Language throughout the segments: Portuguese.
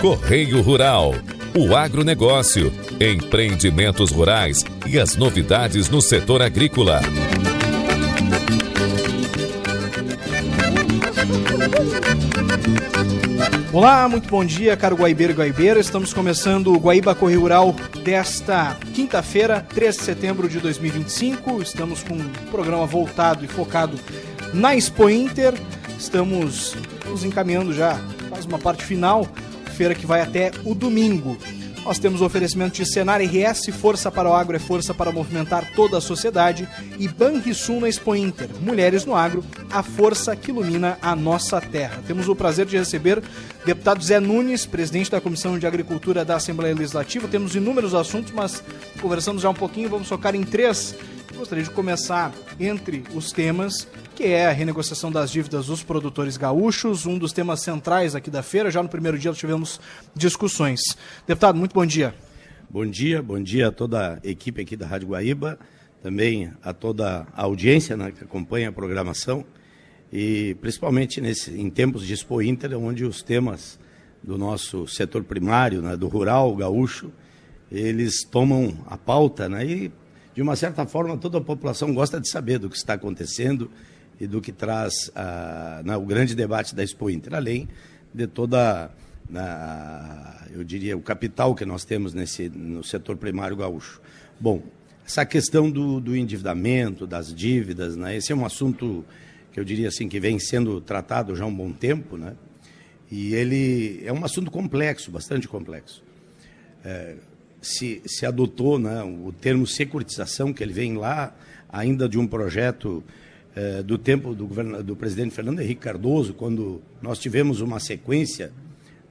Correio Rural, o agronegócio, empreendimentos rurais e as novidades no setor agrícola. Olá, muito bom dia, caro Guaibeiro e Guaibeira. Estamos começando o Guaíba Correio Rural desta quinta-feira, 3 de setembro de 2025. Estamos com um programa voltado e focado na Expo Inter. Estamos nos encaminhando já, faz uma parte final, feira que vai até o domingo. Nós temos o oferecimento de Senar RS, força para o agro é força para movimentar toda a sociedade, e Banrisul na Expo Inter, mulheres no agro, a força que ilumina a nossa terra. Temos o prazer de receber o deputado Zé Nunes, presidente da Comissão de Agricultura da Assembleia Legislativa. Temos inúmeros assuntos, mas conversamos já um pouquinho, vamos focar em três. Gostaria de começar entre os temas, que é a renegociação das dívidas dos produtores gaúchos, um dos temas centrais aqui da feira. Já no primeiro dia tivemos discussões. Deputado, muito bom dia. Bom dia a toda a equipe aqui da Rádio Guaíba, também a toda a audiência, né, que acompanha a programação, e principalmente em tempos de Expo Inter, onde os temas do nosso setor primário, né, do rural gaúcho, eles tomam a pauta, né, e de uma certa forma toda a população gosta de saber do que está acontecendo e do que traz o grande debate da Expo Inter, além de toda, eu diria, o capital que nós temos no setor primário gaúcho. Bom, essa questão do endividamento, das dívidas, né, esse é um assunto que eu diria assim que vem sendo tratado já há um bom tempo, né, e ele é um assunto complexo, bastante complexo. Se adotou, né, o termo securitização, que ele vem lá ainda de um projeto do tempo do presidente Fernando Henrique Cardoso, quando nós tivemos uma sequência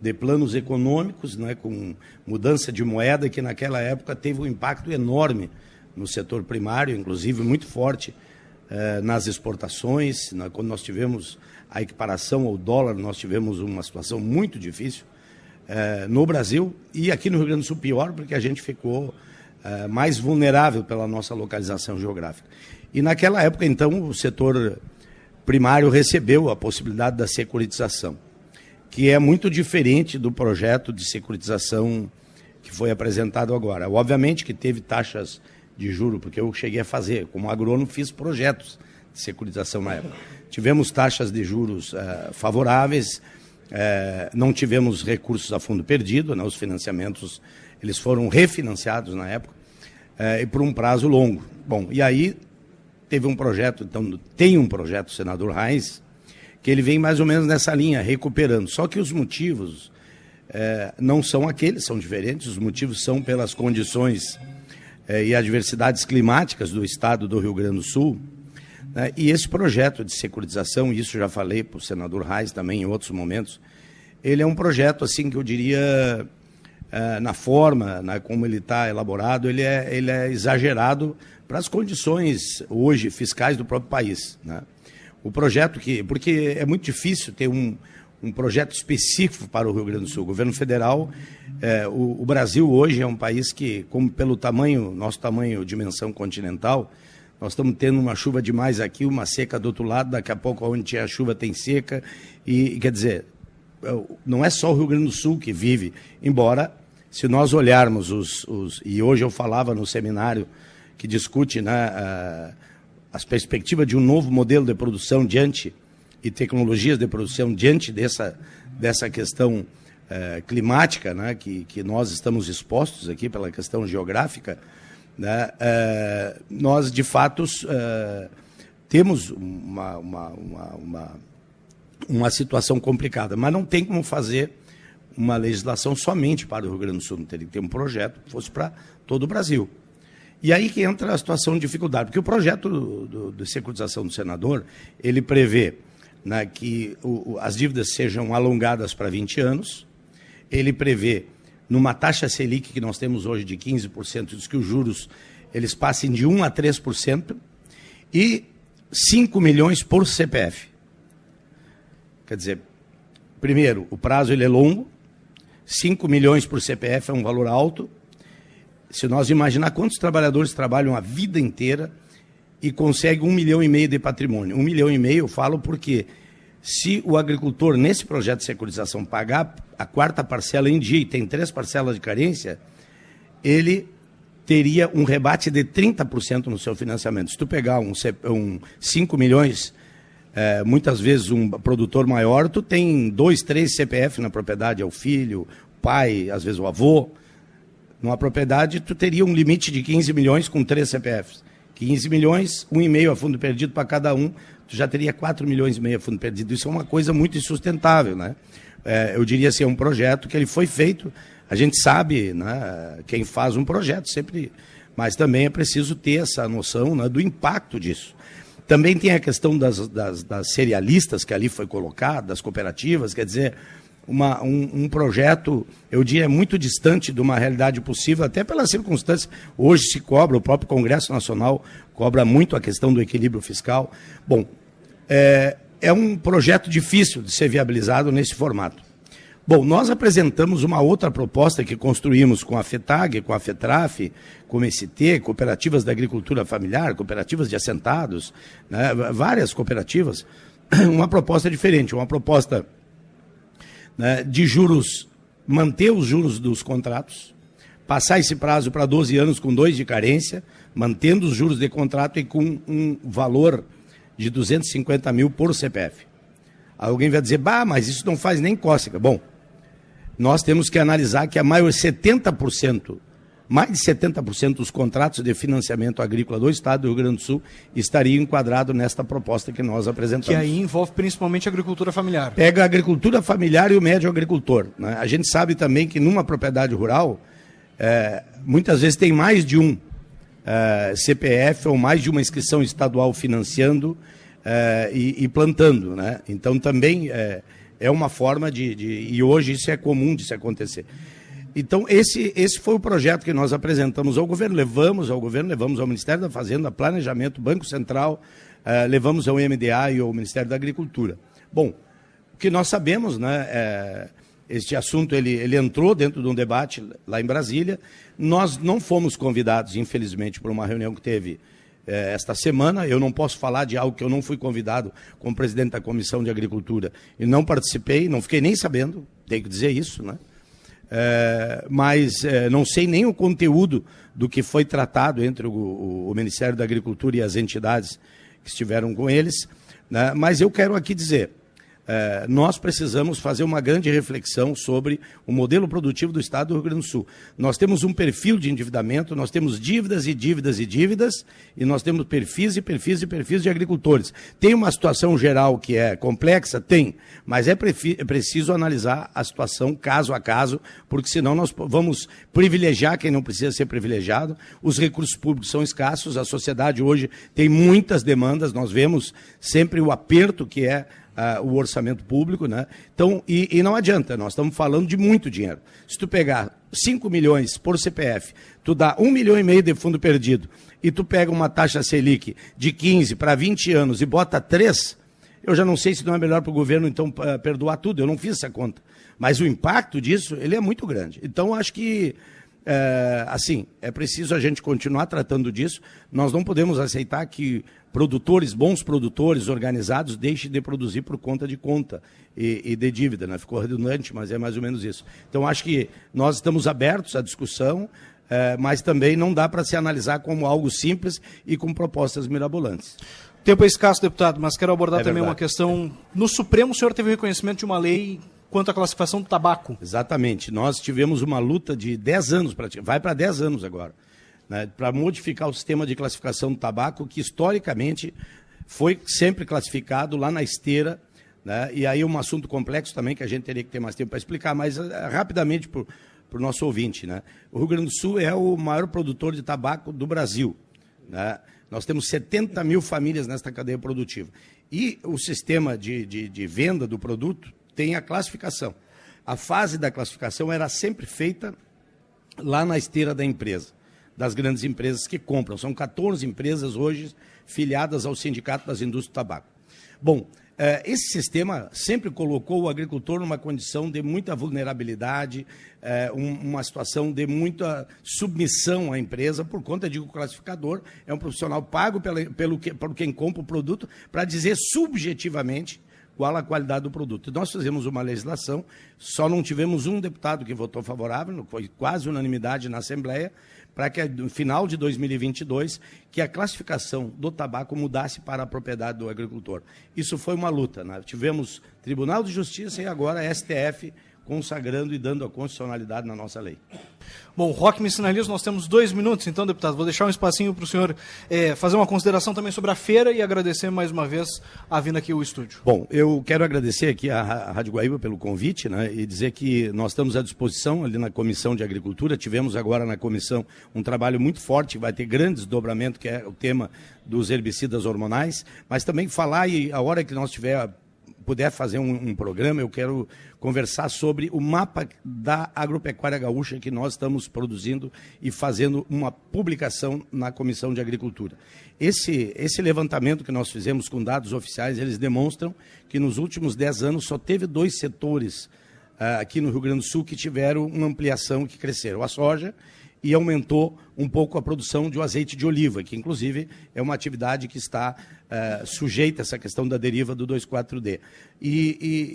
de planos econômicos, né, com mudança de moeda, que naquela época teve um impacto enorme no setor primário, inclusive muito forte nas exportações. Quando nós tivemos a equiparação ao dólar, nós tivemos uma situação muito difícil no Brasil, e aqui no Rio Grande do Sul pior, porque a gente ficou mais vulnerável pela nossa localização geográfica. E naquela época, então, o setor primário recebeu a possibilidade da securitização, que é muito diferente do projeto de securitização que foi apresentado agora. Obviamente que teve taxas de juro, porque eu cheguei a fazer, como agrônomo, fiz projetos de securitização na época. Tivemos taxas de juros favoráveis, não tivemos recursos a fundo perdido, né, os financiamentos eles foram refinanciados na época, e por um prazo longo. Bom, e aí teve um projeto, então tem um projeto, senador Reis, que ele vem mais ou menos nessa linha, recuperando. Só que os motivos não são aqueles, são diferentes. Os motivos são pelas condições e adversidades climáticas do estado do Rio Grande do Sul. E esse projeto de securitização, isso já falei para o senador Reis também em outros momentos, ele é um projeto, assim, que eu diria, na forma, como ele está elaborado, ele é exagerado para as condições hoje fiscais do próprio país, né? O projeto porque é muito difícil ter um projeto específico para o Rio Grande do Sul. O governo federal, o Brasil hoje é um país que, como pelo tamanho, nosso tamanho, dimensão continental, nós estamos tendo uma chuva demais aqui, uma seca do outro lado, daqui a pouco onde tinha chuva tem seca, e quer dizer, não é só o Rio Grande do Sul que vive, embora, se nós olharmos e hoje eu falava no seminário que discute, né, as perspectivas de um novo modelo de produção e tecnologias de produção diante dessa questão climática, né, que nós estamos expostos aqui pela questão geográfica, né, nós, de fato, temos uma situação complicada, mas não tem como fazer uma legislação somente para o Rio Grande do Sul, não teria que ter um projeto que fosse para todo o Brasil. E aí que entra a situação de dificuldade, porque o projeto de securitização do senador, ele prevê, né, que as dívidas sejam alongadas para 20 anos, ele prevê, numa taxa Selic que nós temos hoje de 15%, diz que os juros eles passem de 1% a 3%, e 5 milhões por CPF. Quer dizer, primeiro, o prazo ele é longo, 5 milhões por CPF é um valor alto. Se nós imaginar quantos trabalhadores trabalham a vida inteira e conseguem 1,5 milhão de patrimônio. 1,5 milhão eu falo porque Se o agricultor, nesse projeto de securitização, pagar a 4ª parcela em dia e tem 3 parcelas de carência, ele teria um rebate de 30% no seu financiamento. Se tu pegar 5 milhões, muitas vezes um produtor maior, tu tem 2, 3 CPF na propriedade, é o filho, o pai, às vezes o avô. Numa propriedade, tu teria um limite de 15 milhões com 3 CPFs. 15 milhões, 1,5 a fundo perdido para cada um, tu já teria 4,5 milhões a fundo perdido. Isso é uma coisa muito insustentável, né? Eu diria assim, é um projeto que ele foi feito, a gente sabe, né, quem faz um projeto sempre, mas também é preciso ter essa noção, né, do impacto disso. Também tem a questão das cerealistas que ali foi colocado, das cooperativas, quer dizer, um projeto, eu diria, muito distante de uma realidade possível, até pelas circunstâncias. Hoje se cobra, o próprio Congresso Nacional cobra muito a questão do equilíbrio fiscal. Bom, é um projeto difícil de ser viabilizado nesse formato. Bom, nós apresentamos uma outra proposta que construímos com a FETAG, com a FETRAF, com o MST, cooperativas da agricultura familiar, cooperativas de assentados, né, várias cooperativas, uma proposta diferente, uma proposta, né, de juros, manter os juros dos contratos, passar esse prazo para 12 anos com 2 de carência, mantendo os juros de contrato e com um valor de 250 mil por CPF. Alguém vai dizer, mas isso não faz nem cócega. Bom, nós temos que analisar que a maior 70%, mais de 70% dos contratos de financiamento agrícola do Estado do Rio Grande do Sul estaria enquadrado nesta proposta que nós apresentamos. Que aí envolve principalmente a agricultura familiar. Pega a agricultura familiar e o médio agricultor, né? A gente sabe também que numa propriedade rural, muitas vezes tem mais de um CPF ou mais de uma inscrição estadual financiando e plantando, né? Então também é uma forma e hoje isso é comum de se acontecer. Então, esse foi o projeto que nós apresentamos ao governo, levamos ao Ministério da Fazenda, Planejamento, Banco Central, levamos ao MDA e ao Ministério da Agricultura. Bom, o que nós sabemos, né, este assunto ele entrou dentro de um debate lá em Brasília, nós não fomos convidados, infelizmente, para uma reunião que teve esta semana. Eu não posso falar de algo que eu não fui convidado como presidente da Comissão de Agricultura e não participei, não fiquei nem sabendo, tenho que dizer isso, né? Mas não sei nem o conteúdo do que foi tratado entre o Ministério da Agricultura e as entidades que estiveram com eles, né? Mas eu quero aqui dizer, nós precisamos fazer uma grande reflexão sobre o modelo produtivo do Estado do Rio Grande do Sul. Nós temos um perfil de endividamento, nós temos dívidas e dívidas e dívidas, e nós temos perfis e perfis e perfis de agricultores. Tem uma situação geral que é complexa? Tem, mas é preciso analisar a situação caso a caso, porque senão nós vamos privilegiar quem não precisa ser privilegiado, os recursos públicos são escassos, a sociedade hoje tem muitas demandas, nós vemos sempre o aperto que é o orçamento público, né? Então, e não adianta, nós estamos falando de muito dinheiro. Se tu pegar 5 milhões por CPF, tu dá 1,5 milhão de fundo perdido, e tu pega uma taxa Selic de 15 para 20 anos e bota 3, eu já não sei se não é melhor para o governo, então, perdoar tudo, eu não fiz essa conta. Mas o impacto disso, ele é muito grande. Então, acho que, assim, é preciso a gente continuar tratando disso. Nós não podemos aceitar que bons produtores organizados deixem de produzir por conta de conta e de dívida, né? Ficou redundante, mas é mais ou menos isso. Então, acho que nós estamos abertos à discussão, mas também não dá para se analisar como algo simples e com propostas mirabolantes. Tempo é escasso, deputado, mas quero abordar também verdade. uma questão. No Supremo, o senhor teve o reconhecimento de uma lei quanto à classificação do tabaco. Exatamente. Nós tivemos uma luta de 10 anos, vai para 10 anos agora, né, para modificar o sistema de classificação do tabaco, que historicamente foi sempre classificado lá na esteira, né, e aí um assunto complexo também, que a gente teria que ter mais tempo para explicar, mas rapidamente para o nosso ouvinte, né. O Rio Grande do Sul é o maior produtor de tabaco do Brasil, né. Nós temos 70 mil famílias nesta cadeia produtiva. E o sistema de venda do produto tem a classificação. A fase da classificação era sempre feita lá na esteira da empresa, das grandes empresas que compram. São 14 empresas hoje filiadas ao Sindicato das Indústrias do Tabaco. Bom, esse sistema sempre colocou o agricultor numa condição de muita vulnerabilidade, uma situação de muita submissão à empresa, por conta de que o classificador é um profissional pago por quem compra o produto para dizer subjetivamente qual a qualidade do produto. Nós fizemos uma legislação, só não tivemos um deputado que votou favorável, foi quase unanimidade na Assembleia, para que no final de 2022, que a classificação do tabaco mudasse para a propriedade do agricultor. Isso foi uma luta, né? Tivemos Tribunal de Justiça e agora STF consagrando e dando a constitucionalidade na nossa lei. Bom, Roque me sinaliza, nós temos 2 minutos, então, deputado, vou deixar um espacinho para o senhor fazer uma consideração também sobre a feira e agradecer mais uma vez a vinda aqui ao estúdio. Bom, eu quero agradecer aqui à Rádio Guaíba pelo convite, né, e dizer que nós estamos à disposição ali na Comissão de Agricultura. Tivemos agora na comissão um trabalho muito forte, vai ter grande desdobramento, que é o tema dos herbicidas hormonais, mas também falar, e a hora que nós puder fazer um programa, eu quero conversar sobre o mapa da agropecuária gaúcha que nós estamos produzindo e fazendo uma publicação na Comissão de Agricultura. Esse levantamento que nós fizemos com dados oficiais, eles demonstram que nos últimos 10 anos só teve 2 setores aqui no Rio Grande do Sul que tiveram uma ampliação, que cresceram: a soja, e aumentou um pouco a produção de azeite de oliva, que inclusive é uma atividade que está sujeita a essa questão da deriva do 2,4-D.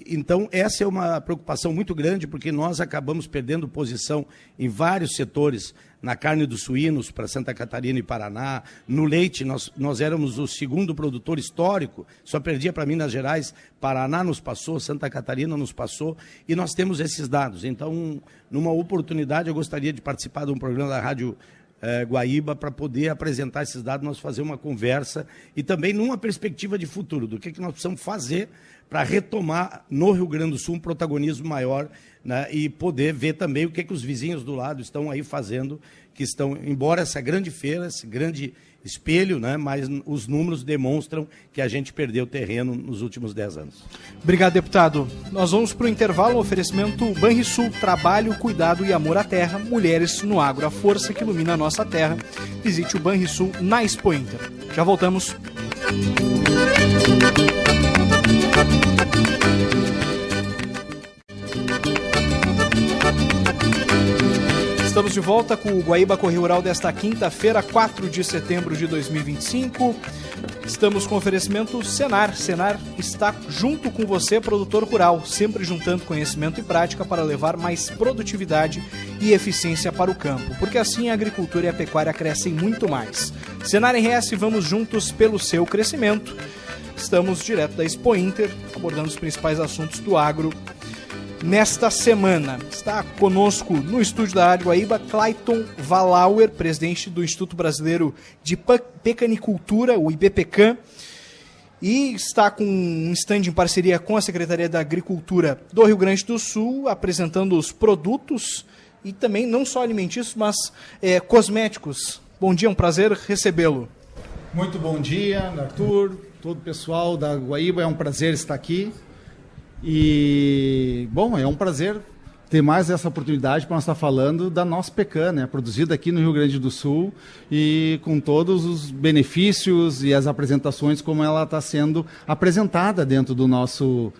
Então, essa é uma preocupação muito grande, porque nós acabamos perdendo posição em vários setores, na carne dos suínos para Santa Catarina e Paraná, no leite nós éramos o segundo produtor histórico, só perdia para Minas Gerais, Paraná nos passou, Santa Catarina nos passou, e nós temos esses dados. Então, numa oportunidade, eu gostaria de participar de um programa da Rádio Guaíba para poder apresentar esses dados, nós fazer uma conversa e também numa perspectiva de futuro, do que nós precisamos fazer para retomar no Rio Grande do Sul um protagonismo maior, né, e poder ver também o que os vizinhos do lado estão aí fazendo, que estão, embora essa grande feira, esse grande espelho, né, mas os números demonstram que a gente perdeu terreno nos últimos 10 anos. Obrigado, deputado. Nós vamos para o intervalo, oferecimento Banrisul, trabalho, cuidado e amor à terra, mulheres no agro, a força que ilumina a nossa terra. Visite o Banrisul na Expo Inter. Já voltamos. Estamos de volta com o Guaíba Correio Rural desta quinta-feira, 4 de setembro de 2025. Estamos com oferecimento Senar. Senar está junto com você, produtor rural, sempre juntando conhecimento e prática para levar mais produtividade e eficiência para o campo, porque assim a agricultura e a pecuária crescem muito mais. Senar RS, vamos juntos pelo seu crescimento. Estamos direto da Expo Inter, abordando os principais assuntos do agro nesta semana. Está conosco no estúdio da Rádio Guaíba Clayton Valauer, presidente do Instituto Brasileiro de Pecanicultura, o IBPECAM, e está com um stand em parceria com a Secretaria da Agricultura do Rio Grande do Sul, apresentando os produtos e também não só alimentícios, mas cosméticos. Bom dia, é um prazer recebê-lo. Muito bom dia, Arthur, todo o pessoal da Guaíba, é um prazer estar aqui. E, bom, é um prazer ter mais essa oportunidade para nós estar falando da nossa Pecan, né, produzida aqui no Rio Grande do Sul e com todos os benefícios e as apresentações como ela está sendo apresentada dentro do nosso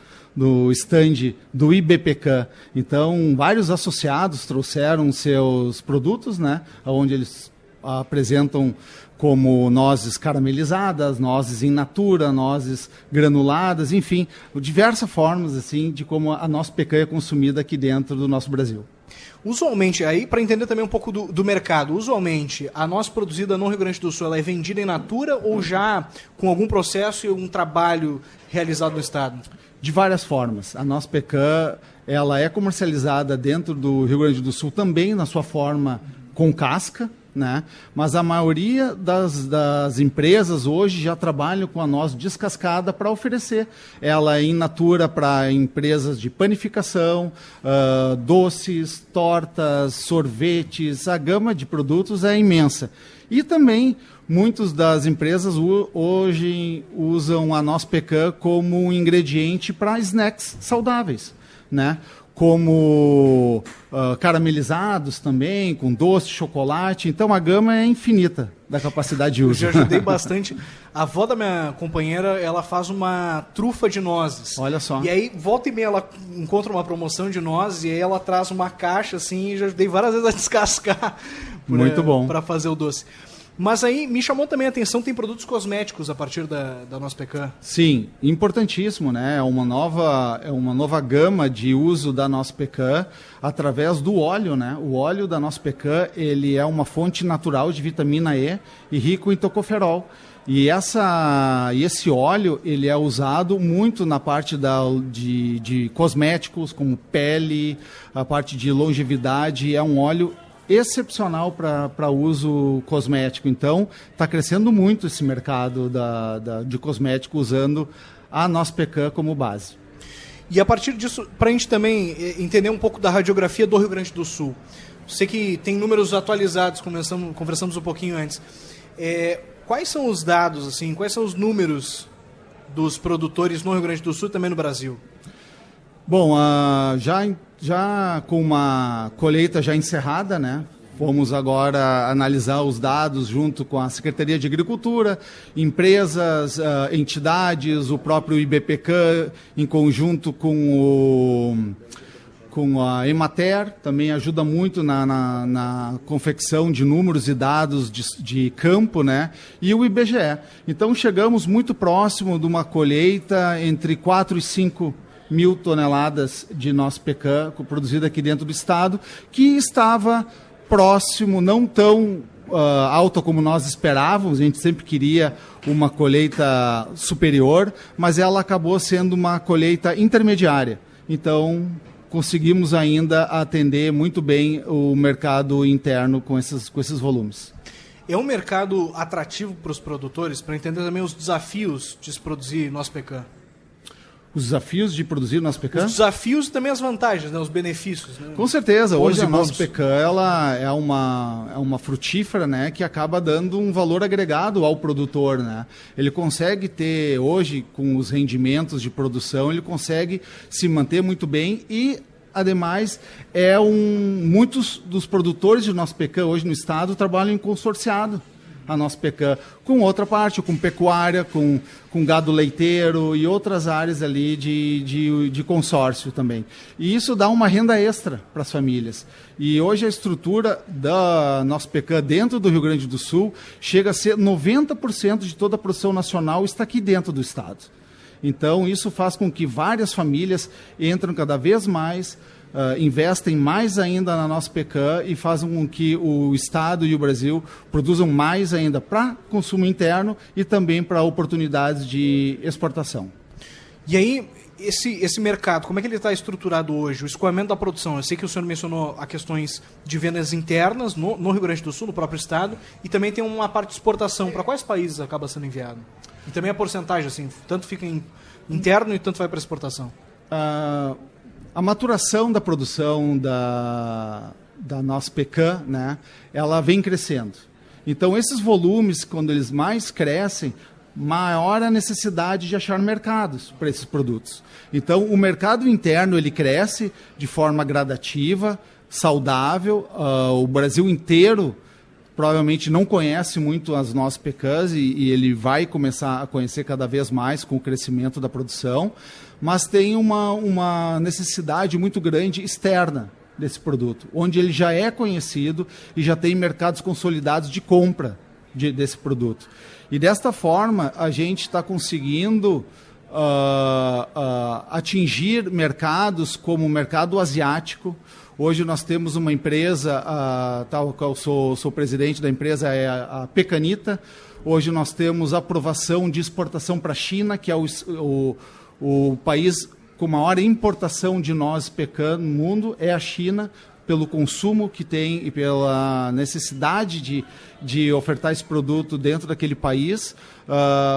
stand do IBPECAM. Então, vários associados trouxeram seus produtos, né, onde eles apresentam como nozes caramelizadas, nozes in natura, nozes granuladas, enfim, diversas formas assim de como a nossa pecan é consumida aqui dentro do nosso Brasil. Usualmente, aí para entender também um pouco do mercado, usualmente a noz produzida no Rio Grande do Sul ela é vendida in natura ou já com algum processo e um trabalho realizado no estado? De várias formas. A nossa pecan ela é comercializada dentro do Rio Grande do Sul também na sua forma com casca, né? Mas a maioria das empresas hoje já trabalham com a noz descascada para oferecer ela in natura para empresas de panificação, doces, tortas, sorvetes, a gama de produtos é imensa. E também muitas das empresas hoje usam a noz pecan como um ingrediente para snacks saudáveis, né? Como caramelizados também, com doce, chocolate. Então, a gama é infinita da capacidade de uso. Eu já ajudei bastante. A avó da minha companheira, ela faz uma trufa de nozes. Olha só. E aí, volta e meia, ela encontra uma promoção de nozes e aí ela traz uma caixa, assim, e já ajudei várias vezes a descascar. Muito bom. Para fazer o doce. Mas aí me chamou também a atenção, tem produtos cosméticos a partir da nossa Pecan. Sim, importantíssimo, né? É uma nova gama de uso da nossa Pecan através do óleo, né? O óleo da nossa Pecan, ele é uma fonte natural de vitamina E e rico em tocoferol. E esse óleo, ele é usado muito na parte de cosméticos, como pele, a parte de longevidade. É um óleo excepcional para uso cosmético. Então, está crescendo muito esse mercado de cosmético usando a nossa Pecan como base. E a partir disso, para a gente também entender um pouco da radiografia do Rio Grande do Sul, sei que tem números atualizados, conversamos um pouquinho antes. Quais são os dados, assim, quais são os números dos produtores no Rio Grande do Sul e também no Brasil? Bom, já com uma colheita já encerrada, né? Fomos agora analisar os dados junto com a Secretaria de Agricultura, empresas, entidades, o próprio IBPECAM, em conjunto com a Emater, também ajuda muito na confecção de números e dados de campo, né? E o IBGE. Então, chegamos muito próximo de uma colheita entre 4 e 5 mil toneladas de nossa Pecan produzida aqui dentro do estado, que estava próximo, não tão alta como nós esperávamos. A gente sempre queria uma colheita superior, mas ela acabou sendo uma colheita intermediária. Então, conseguimos ainda atender muito bem o mercado interno com esses volumes. É um mercado atrativo para os produtores, para entender também os desafios de se produzir nosso Pecan? Os desafios de produzir o nosso Pecan? Os desafios e também as vantagens, né? Os benefícios. Né? Com certeza. Hoje a nossa bônus. Pecan ela é uma frutífera, né, que acaba dando um valor agregado ao produtor, né? Ele consegue ter, hoje, com os rendimentos de produção, ele consegue se manter muito bem e, ademais, muitos dos produtores de nosso Pecan hoje no estado trabalham em consorciado. A nossa Pecan, com outra parte, com pecuária, com gado leiteiro e outras áreas ali de consórcio também. E isso dá uma renda extra para as famílias. E hoje a estrutura da nossa Pecan dentro do Rio Grande do Sul chega a ser 90% de toda a produção nacional está aqui dentro do estado. Então isso faz com que várias famílias entram cada vez mais, investem mais ainda na nossa Pecan e fazem com que o Estado e o Brasil produzam mais ainda para consumo interno e também para oportunidades de exportação. E aí, esse mercado, como é que ele está estruturado hoje? O escoamento da produção, eu sei que o senhor mencionou a questões de vendas internas no Rio Grande do Sul, no próprio Estado, e também tem uma parte de exportação. Para quais países acaba sendo enviado? E também a porcentagem, assim, tanto fica interno e tanto vai para exportação? A maturação da produção da nossa Pecan, né, ela vem crescendo. Então, esses volumes, quando eles mais crescem, maior a necessidade de achar mercados para esses produtos. Então, o mercado interno ele cresce de forma gradativa, saudável. O Brasil inteiro provavelmente não conhece muito as nossas Pecans e ele vai começar a conhecer cada vez mais com o crescimento da produção, mas tem uma necessidade muito grande externa desse produto, onde ele já é conhecido e já tem mercados consolidados de compra desse produto. E desta forma, a gente está conseguindo atingir mercados como o mercado asiático. Hoje nós temos uma empresa, tal qual sou presidente da empresa, é a Pecanita. Hoje nós temos aprovação de exportação para a China, que é o país com maior importação de nozes Pecan no mundo, é a China, pelo consumo que tem e pela necessidade de ofertar esse produto dentro daquele país.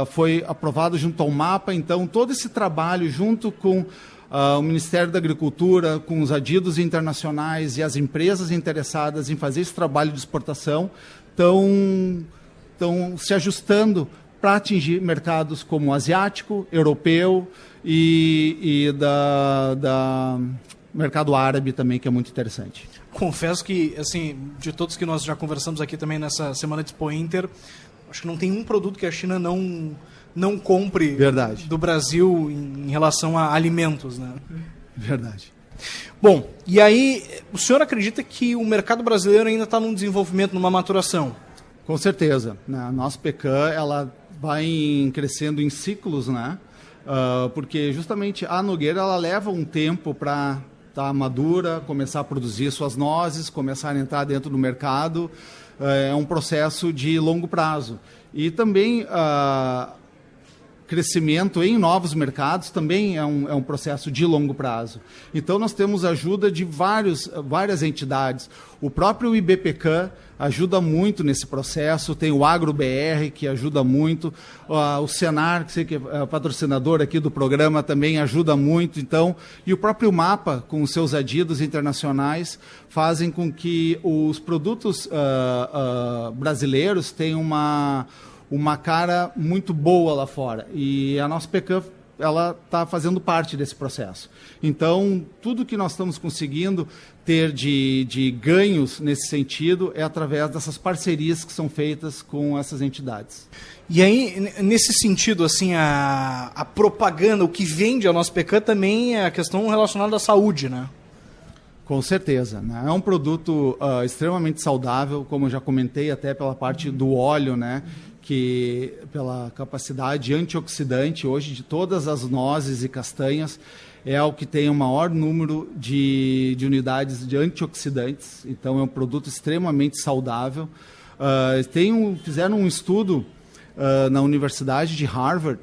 Foi aprovado junto ao MAPA, então todo esse trabalho junto com o Ministério da Agricultura, com os adidos internacionais e as empresas interessadas em fazer esse trabalho de exportação, estão se ajustando para atingir mercados como o asiático, europeu e da mercado árabe também, que é muito interessante. Confesso que, assim, de todos que nós já conversamos aqui também nessa semana de Expo Inter, acho que não tem um produto que a China não compre Verdade. Do Brasil em relação a alimentos, né? Verdade. Bom, e aí, o senhor acredita que o mercado brasileiro ainda está num desenvolvimento, numa maturação? Com certeza, né? A nossa pecan, ela vai crescendo em ciclos, né? Porque justamente a nogueira ela leva um tempo para estar madura, começar a produzir suas nozes, começar a entrar dentro do mercado. É um processo de longo prazo. E também crescimento em novos mercados também é um processo de longo prazo. Então, nós temos ajuda de várias entidades. O próprio IBPCAN ajuda muito nesse processo, tem o AgroBR, que ajuda muito, o Senar, que é patrocinador aqui do programa, também ajuda muito. Então, e o próprio MAPA, com os seus adidos internacionais, fazem com que os produtos brasileiros tenham uma cara muito boa lá fora. E a nossa pecan, ela está fazendo parte desse processo. Então, tudo que nós estamos conseguindo ter de ganhos nesse sentido é através dessas parcerias que são feitas com essas entidades. E aí, nesse sentido, assim, a propaganda, o que vende a nossa pecan também é a questão relacionada à saúde, né? Com certeza, né? É um produto extremamente saudável, como eu já comentei, até pela parte do óleo, né? Que pela capacidade antioxidante hoje de todas as nozes e castanhas é o que tem o maior número de unidades de antioxidantes. Então é um produto extremamente saudável. Fizeram um estudo na Universidade de Harvard,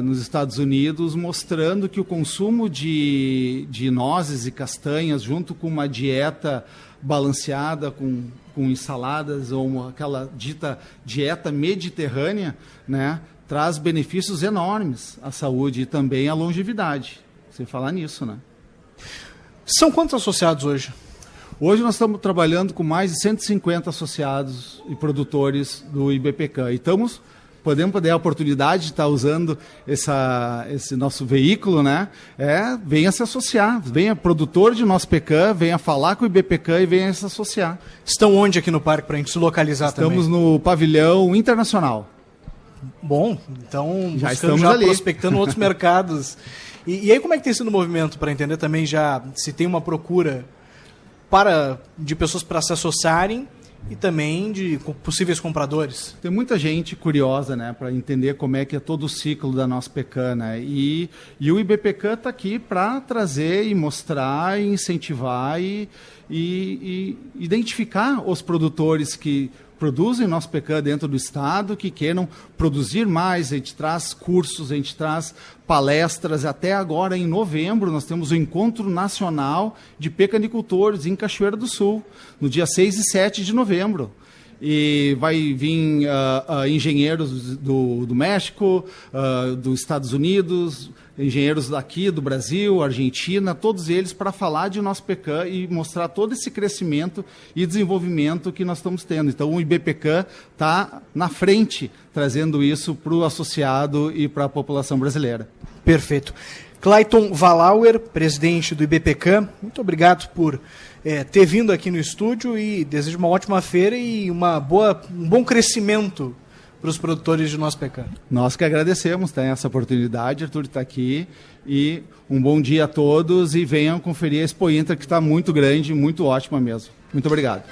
nos Estados Unidos, mostrando que o consumo de nozes e castanhas junto com uma dieta balanceada, com ensaladas ou aquela dita dieta mediterrânea, né, traz benefícios enormes à saúde e também à longevidade. Sem falar nisso, né? São quantos associados hoje? Hoje nós estamos trabalhando com mais de 150 associados e produtores do IBPCAN. E podemos ter a oportunidade de estar usando esse nosso veículo, né? Venha se associar, venha produtor de nosso pecan, venha falar com o IBPCAN e venha se associar. Estão onde aqui no parque para a gente se localizar também? Estamos no pavilhão internacional. Bom, então já estamos ali, prospectando outros mercados. E aí como é que tem sido o movimento para entender também já se tem uma procura de pessoas para se associarem e também de possíveis compradores? Tem muita gente curiosa, né, para entender como é que é todo o ciclo da nossa pecan, né? E o IBPCAN está aqui para trazer e mostrar e incentivar e identificar os produtores que produzem nosso pecan dentro do estado, que queiram produzir mais. A gente traz cursos, a gente traz palestras. Até agora, em novembro, nós temos o Encontro Nacional de Pecanicultores em Cachoeira do Sul, no dia 6 e 7 de novembro. E vai vir engenheiros do México, dos Estados Unidos, engenheiros daqui do Brasil, Argentina, todos eles para falar de nosso pecan e mostrar todo esse crescimento e desenvolvimento que nós estamos tendo. Então o IBPCAN está na frente, trazendo isso para o associado e para a população brasileira. Perfeito. Clayton Valauer, presidente do IBPCAN, muito obrigado por ter vindo aqui no estúdio e desejo uma ótima feira e um bom crescimento para os produtores de nosso pecan. Nós que agradecemos essa oportunidade, Arthur, de estar aqui, e um bom dia a todos e venham conferir a Expo Inter, que está muito grande, muito ótima mesmo. Muito obrigado.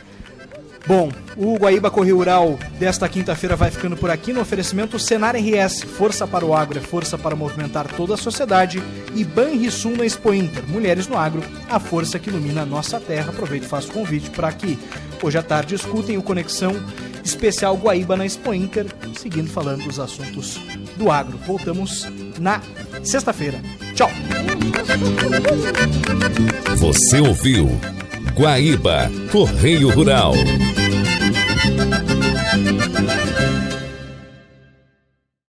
Bom, o Guaíba Correio Rural desta quinta-feira vai ficando por aqui no oferecimento Senar RS, força para o agro é força para movimentar toda a sociedade, e Banrisul na Expo Inter, mulheres no agro, a força que ilumina a nossa terra. Aproveito e faço o convite para que hoje à tarde escutem o Conexão Especial Guaíba na Expo Inter, seguindo falando dos assuntos do agro. Voltamos na sexta-feira. Tchau! Você ouviu Guaíba Correio Rural.